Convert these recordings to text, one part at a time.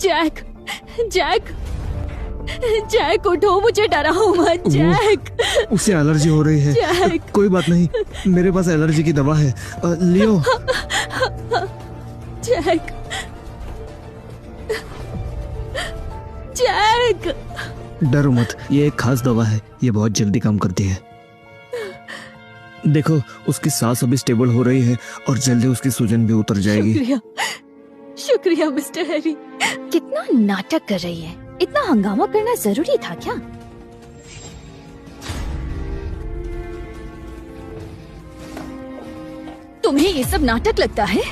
Jack, Jack, Jack उठो, मुझे डराओ मत जैक। उसे एलर्जी हो रही है। जैक। कोई बात नहीं, मेरे पास एलर्जी की दवा है। लियो। Jack, Jack. डरो मत, ये एक खास दवा है, ये बहुत जल्दी काम करती है। देखो, उसकी सांस अभी स्टेबल हो रही है और जल्दी उसकी सूजन भी उतर जाएगी। शुक्रिया, शुक्रिया मिस्टर हैरी। कितना नाटक कर रही है, इतना हंगामा करना जरूरी था क्या? तुम्हें ये सब नाटक लगता है?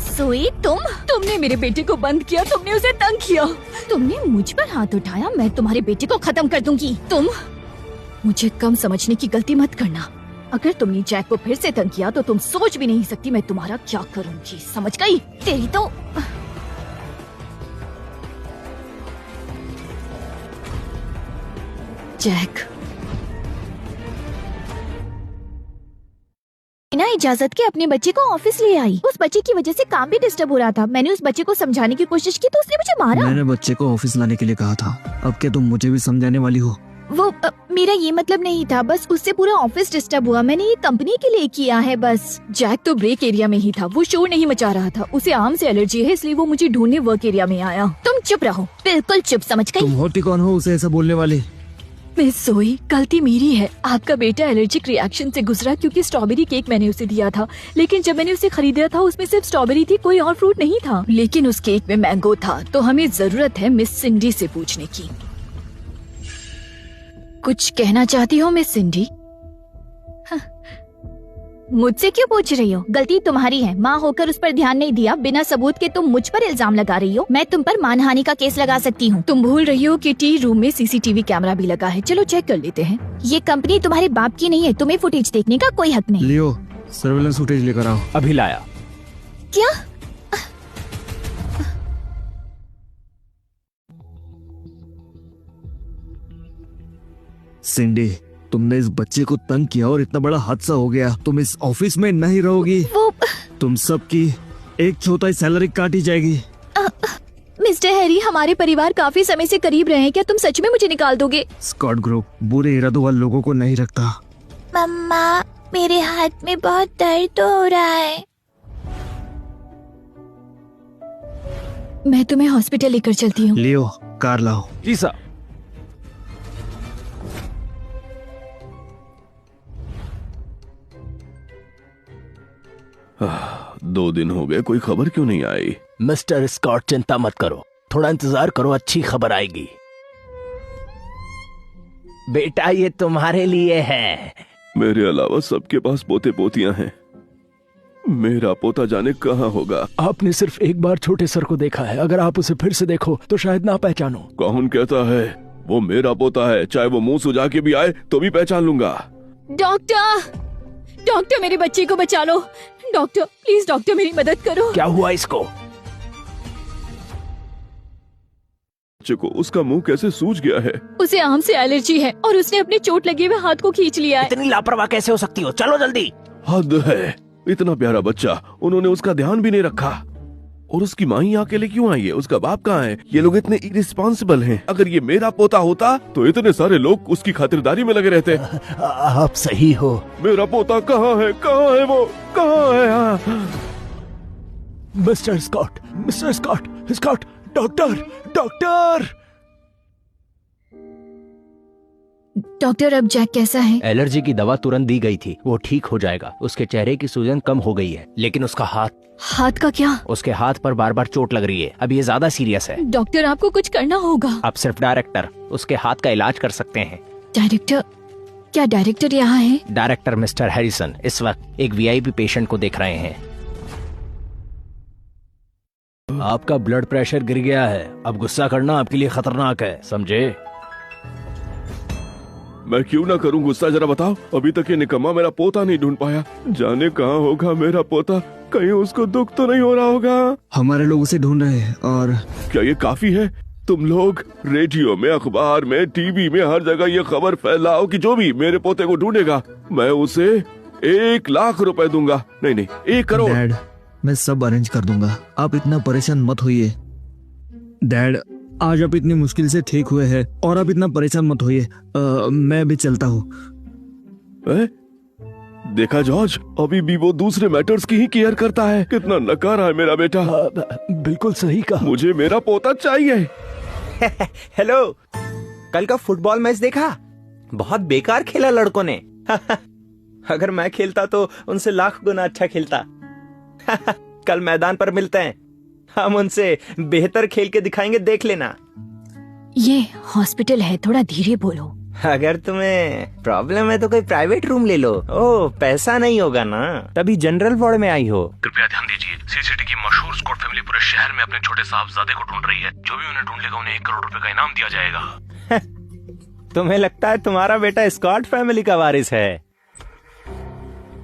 सुई, तुमने मेरे बेटे को बंद किया, तुमने उसे तंग किया। तुमने मुझ पर हाथ उठाया, मैं तुम्हारे बेटे को खत्म कर दूंगी। तुम मुझे कम समझने की गलती मत करना। अगर तुमने जैक को फिर से तंग किया तो तुम सोच भी नहीं सकती मैं तुम्हारा क्या करूंगी, समझ गई? तेरी तो जैक, बिना इजाजत के अपने बच्चे को ऑफिस ले आई। उस बच्चे की वजह से काम भी डिस्टर्ब हो रहा था। मैंने उस बच्चे को समझाने की कोशिश की तो उसने मुझे मारा। मैंने बच्चे को ऑफिस लाने के लिए कहा था, अब क्या तुम मुझे भी समझाने वाली हो? वो मेरा ये मतलब नहीं था, बस उससे पूरा ऑफिस डिस्टर्ब हुआ। मैंने ये कंपनी के लिए किया है बस। जैक तो ब्रेक एरिया में ही था, वो शोर नहीं मचा रहा था। उसे आम से एलर्जी है, इसलिए वो मुझे ढूंढने वर्क एरिया में आया। तुम चुप रहो, बिल्कुल चुप, समझ गई? तुम होती कौन हो उसे ऐसा बोलने वाली? मिस जोई, गलती मेरी है। आपका बेटा एलर्जिक रिएक्शन से गुजरा क्योंकि स्ट्रॉबेरी केक मैंने उसे दिया था, लेकिन जब मैंने उसे खरीदा था उसमें सिर्फ स्ट्रॉबेरी थी, कोई और फ्रूट नहीं था। लेकिन उस केक में मैंगो था, तो हमें जरूरत है मिस सिंडी से पूछने की। कुछ कहना चाहती हो मिस सिंडी? मुझसे क्यों पूछ रही हो? गलती तुम्हारी है, माँ होकर उस पर ध्यान नहीं दिया। बिना सबूत के तुम मुझ पर इल्जाम लगा रही हो। मैं तुम पर मानहानि का केस लगा सकती हूँ। तुम भूल रही हो कि टी रूम में सीसीटीवी कैमरा भी लगा है। चलो चेक कर लेते हैं। ये कंपनी तुम्हारे बाप की नहीं है, तुम्हें फुटेज देखने का कोई हक नहीं। लियो, सर्वेलेंस फुटेज लेकर आओ। अभी लाया। क्या? सिंडी, तुमने इस बच्चे को तंग किया और इतना बड़ा हादसा हो गया। तुम इस ऑफिस में नहीं रहोगी। वो तुम सबकी एक चौथाई सैलरी काटी जाएगी। मिस्टर हैरी, हमारे परिवार काफी समय से करीब रहे हैं, क्या तुम सच में मुझे निकाल दोगे? स्कॉट ग्रुप बुरे इरादों वाले लोगों को नहीं रखता। मम्मा, मेरे हाथ में बहुत दर्द हो रहा है। मैं तुम्हें हॉस्पिटल लेकर चलती हूँ। लियो, कार लाओ। जी सर। दो दिन हो गए, कोई खबर क्यों नहीं आई? मिस्टर स्कॉट, चिंता मत करो, थोड़ा इंतजार करो, अच्छी खबर आएगी। बेटा, ये तुम्हारे लिए है। मेरे अलावा सबके पास पोते पोतियां हैं, मेरा पोता जाने कहाँ होगा। आपने सिर्फ एक बार छोटे सर को देखा है, अगर आप उसे फिर से देखो तो शायद ना पहचानो। कौन कहता है? वो मेरा पोता है, चाहे वो मुंह सुजा के भी आए तो भी पहचान लूंगा। डॉक्टर, डॉक्टर, मेरे बच्चे को बचा लो। डॉक्टर, प्लीज डॉक्टर, मेरी मदद करो। क्या हुआ इसको? बच्चे को उसका मुंह कैसे सूज गया है? उसे आम से एलर्जी है और उसने अपने चोट लगे हुए हाथ को खींच लिया है। इतनी लापरवाह कैसे हो सकती हो? चलो जल्दी। हद है, इतना प्यारा बच्चा, उन्होंने उसका ध्यान भी नहीं रखा। और उसकी माँ ही अकेले क्यों आई है? उसका बाप कहाँ है? ये लोग इतने इरिस्पॉन्सिबल हैं। अगर ये मेरा पोता होता तो इतने सारे लोग उसकी खातिरदारी में लगे रहते। आप सही हो। मेरा पोता कहाँ है? कहाँ है वो? कहाँ है? हाँ। Mister Scott, mister Scott, Scott, doctor, doctor. Doctor, अब जैक कैसा है? एलर्जी की दवा तुरंत दी गई थी, वो ठीक हो जाएगा। उसके चेहरे की सूजन कम हो गई है, लेकिन उसका हाथ का क्या? उसके हाथ पर बार बार चोट लग रही है। अब ये ज्यादा सीरियस है। डॉक्टर, आपको कुछ करना होगा। आप सिर्फ डायरेक्टर उसके हाथ का इलाज कर सकते हैं। डायरेक्टर? क्या डायरेक्टर यहाँ है? डायरेक्टर मिस्टर हैरिसन इस वक्त एक वीआईपी पेशेंट को देख रहे हैं। आपका ब्लड प्रेशर गिर गया है, अब गुस्सा करना आपके लिए खतरनाक है, समझे? मैं क्यों ना करूं गुस्सा, जरा बताओ। अभी तक ये निकम्मा मेरा पोता नहीं ढूंढ पाया। जाने कहाँ होगा मेरा पोता, कहीं उसको दुख तो नहीं हो रहा होगा। हमारे लोग उसे ढूंढ रहे हैं। और क्या ये काफी है? तुम लोग रेडियो में, अखबार में, टीवी में, हर जगह ये खबर फैलाओ कि जो भी मेरे पोते को ढूंढेगा मैं उसे 1 लाख रुपए दूंगा। नहीं नहीं, 1 करोड़। डैड, मैं सब अरेंज कर दूंगा, आप इतना परेशान मत होइए। डैड, आज आप इतनी मुश्किल से ठीक हुए हैं और आप इतना परेशान मत होइए। मैं भी चलता हूँ। देखा जॉर्ज, अभी भी वो दूसरे मैटर्स की ही केयर करता है। कितना नकारा है मेरा बेटा। बिल्कुल सही कहा। मुझे मेरा पोता चाहिए। हेलो, कल का फुटबॉल मैच देखा? बहुत बेकार खेला लड़कों ने। अगर मैं खेलता तो उनसे लाख गुना अच्छा खेलता। कल मैदान पर मिलते हैं, हम उनसे बेहतर खेल के दिखाएंगे, देख लेना। ये हॉस्पिटल है, थोड़ा धीरे बोलो। अगर तुम्हें प्रॉब्लम है तो कोई प्राइवेट रूम ले लो। ओह, पैसा नहीं होगा ना, तभी जनरल वार्ड में आई हो। कृपया ध्यान दीजिए, सीसीटी की मशहूर स्कॉट फैमिली पूरे शहर में अपने छोटे साहबजादे को ढूंढ रही है। जो भी उन्हें ढूंढ लेगा उन्हें 1 करोड़ रुपए का इनाम दिया जाएगा। तुम्हें लगता है तुम्हारा बेटा स्कॉट फैमिली का वारिस है?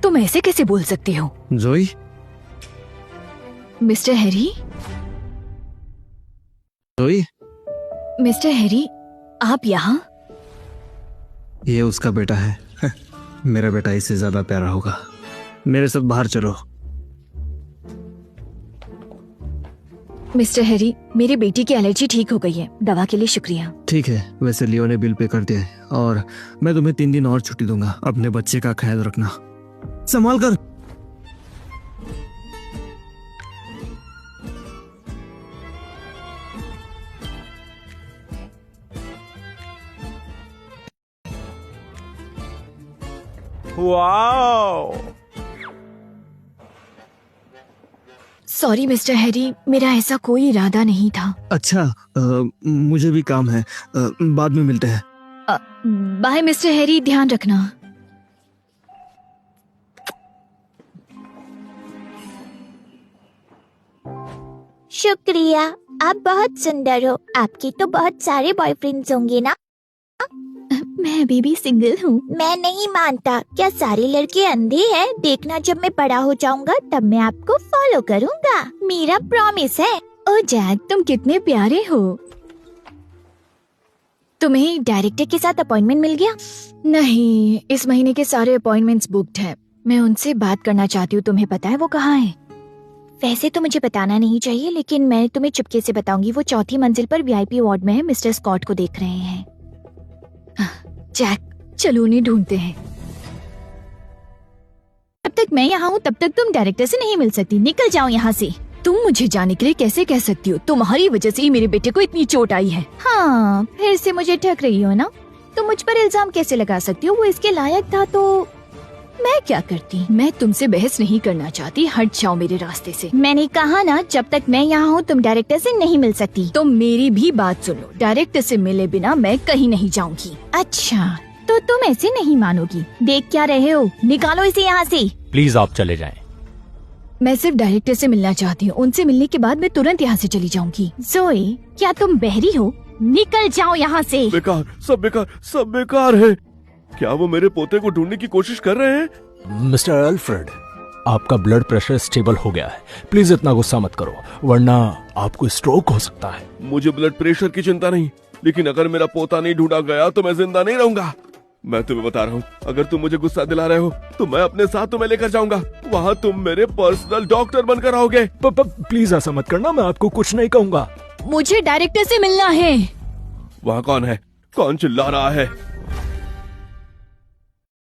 तुम ऐसे कैसे बोल सकते हो? जोई, मिस्टर हैरी, जोई, मिस्टर हैरी, आप यहाँ? ये उसका बेटा है। मेरा बेटा इससे ज्यादा प्यारा होगा। मेरे साथ बाहर चलो। मिस्टर हैरी, मेरी बेटी की एलर्जी ठीक हो गई है। दवा के लिए शुक्रिया। ठीक है, वैसे लियो ने बिल पे कर दिया है और मैं तुम्हें 3 दिन और छुट्टी दूंगा। अपने बच्चे का ख्याल रखना, संभाल कर। वाओ! सॉरी मिस्टर हैरी, मेरा ऐसा कोई इरादा नहीं था। अच्छा, मुझे भी काम है। बाद में मिलते हैं। बाय मिस्टर हैरी, ध्यान रखना। शुक्रिया, आप बहुत सुंदर हो। आपके तो बहुत सारे बॉयफ्रेंड्स होंगे ना? मैं अभी भी सिंगल हूँ। मैं नहीं मानता। क्या सारे लड़के अंधे हैं? देखना, जब मैं बड़ा हो जाऊंगा तब मैं आपको फॉलो करूंगा। मेरा प्रॉमिस है। ओ जैक, तुम कितने प्यारे हो। तुम्हें डायरेक्टर के साथ अपॉइंटमेंट मिल गया? नहीं, इस महीने के सारे अपॉइंटमेंट्स बुक्ड हैं। मैं उनसे बात करना चाहती हूँ। तुम्हें पता है वो कहाँ है? वैसे तो मुझे बताना नहीं चाहिए, लेकिन मैं तुम्हें चुपके से बताऊंगी। वो 4थी मंजिल पर वीआईपी वार्ड में है। मिस्टर स्कॉट को देख रहे हैं। जैक, चलो उन्हें ढूंढते हैं। जब तक मैं यहाँ हूँ तब तक तुम डायरेक्टर से नहीं मिल सकती। निकल जाओ यहाँ से। तुम मुझे जाने के लिए कैसे कह सकती हो? तुम्हारी वजह से ही मेरे बेटे को इतनी चोट आई है। हाँ, फिर से मुझे ठग रही हो ना? तुम मुझ पर इल्जाम कैसे लगा सकती हो? वो इसके लायक था तो मैं क्या करती? मैं तुमसे बहस नहीं करना चाहती, हट जाओ मेरे रास्ते से। मैंने कहा ना, जब तक मैं यहाँ हूँ तुम डायरेक्टर से नहीं मिल सकती। तुम मेरी भी बात सुनो। डायरेक्टर से मिले बिना मैं कहीं नहीं जाऊंगी। अच्छा, तो तुम ऐसे नहीं मानोगी। देख क्या रहे हो? निकालो इसे यहाँ से। प्लीज आप चले जाएं। मैं सिर्फ डायरेक्टर से मिलना चाहती हूँ। उनसे मिलने के बाद मैं तुरंत यहाँ से चली जाऊंगी। जोए, क्या तुम बहरी हो? निकल जाओ यहाँ से। बेकार, सब बेकार है। क्या वो मेरे पोते को ढूंढने की कोशिश कर रहे हैं? मिस्टर अल्फ्रेड, आपका ब्लड प्रेशर स्टेबल हो गया है। प्लीज इतना गुस्सा मत करो, वरना आपको स्ट्रोक हो सकता है। मुझे ब्लड प्रेशर की चिंता नहीं, लेकिन अगर मेरा पोता नहीं ढूंढा गया तो मैं जिंदा नहीं रहूंगा। मैं तुम्हें बता रहा हूँ, अगर तुम मुझे गुस्सा दिला रहे हो तो मैं अपने साथ तुम्हें लेकर जाऊंगा। वहाँ तुम मेरे पर्सनल डॉक्टर बनकर आओगे। प्लीज ऐसा मत करना, मैं आपको कुछ नहीं कहूँगा। मुझे डायरेक्टर से मिलना है। वहाँ कौन है? कौन चिल्ला रहा है?